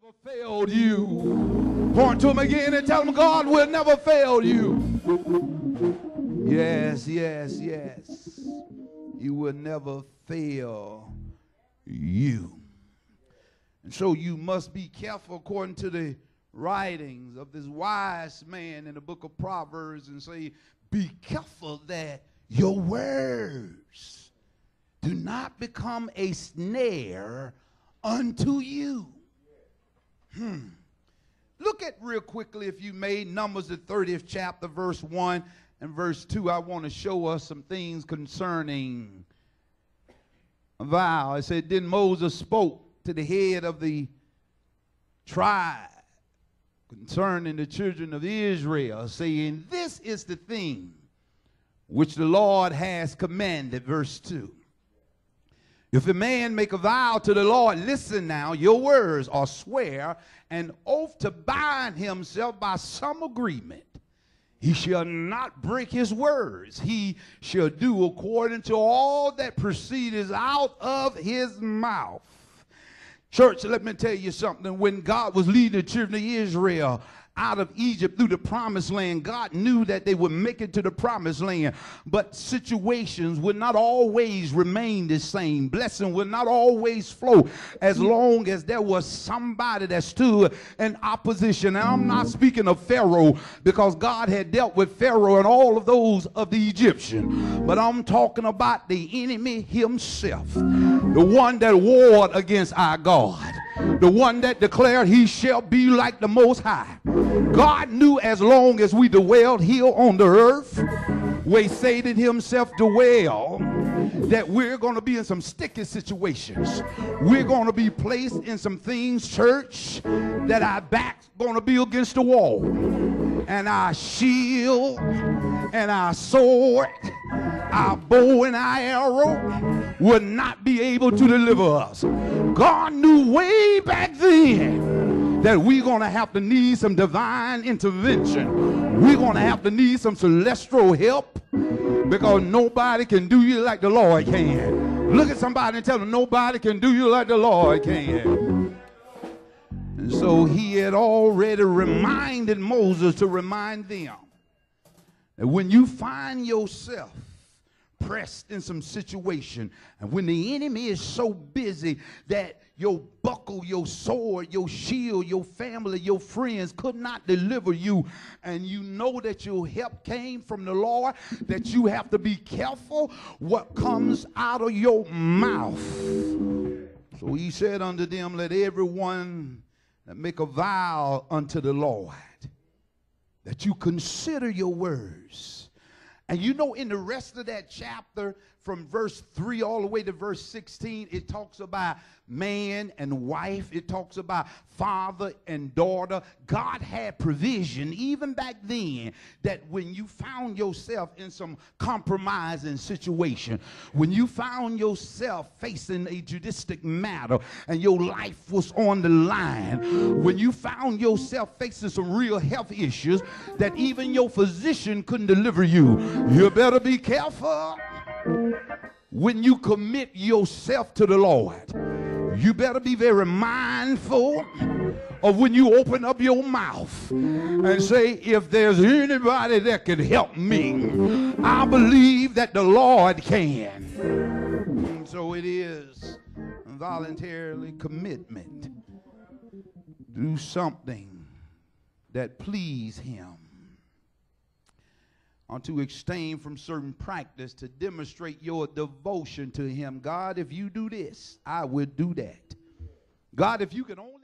never failed you. Point to him again and tell him God will never fail you. Yes, yes, yes. He will never fail you. And so you must be careful according to the writings of this wise man in the book of Proverbs and say, be careful that your words do not become a snare unto you. Look at real quickly, if you may, Numbers the 30th chapter, verse 1 and verse 2. I want to show us some things concerning a vow. It said, then Moses spoke to the head of the tribe concerning the children of Israel, saying, this is the thing which the Lord has commanded. Verse 2. If a man make a vow to the Lord, listen now, your words, or swear an oath to bind himself by some agreement, he shall not break his words. He shall do according to all that proceedeth out of his mouth. Church, let me tell you something. When God was leading the children of Israel out of Egypt through the promised land, God knew that they would make it to the promised land, but situations would not always remain the same. Blessing would not always flow as long as there was somebody that stood in opposition. And I'm not speaking of Pharaoh, because God had dealt with Pharaoh and all of those of the Egyptian, but I'm talking about the enemy himself, the one that warred against our God, the one that declared he shall be like the Most High. God knew as long as we dwelled here on the earth, where Satan himself dwelled, that we're going to be in some sticky situations. We're going to be placed in some things, church, that our back's going to be against the wall, and our shield and our sword, our bow and our arrow will not be able to deliver us. God knew way back then that we're going to have to need some divine intervention. We're going to have to need some celestial help, because nobody can do you like the Lord can. Look at somebody and tell them, nobody can do you like the Lord can. And so he had already reminded Moses to remind them that when you find yourself pressed in some situation, and when the enemy is so busy that your buckle, your sword, your shield, your family, your friends could not deliver you, and you know that your help came from the Lord, that you have to be careful what comes out of your mouth. So he said unto them, let everyone that make a vow unto the Lord, that you consider your words. And you know, in the rest of that chapter, from verse 3 all the way to verse 16, it talks about man and wife. It talks about father and daughter. God had provision even back then, that when you found yourself in some compromising situation, when you found yourself facing a judicial matter and your life was on the line, when you found yourself facing some real health issues that even your physician couldn't deliver you, you better be careful. When you commit yourself to the Lord, you better be very mindful of when you open up your mouth and say, if there's anybody that can help me, I believe that the Lord can. And so it is voluntarily commitment. Do something that please him, or to abstain from certain practice to demonstrate your devotion to him. God, if you do this, I will do that. God, if you can only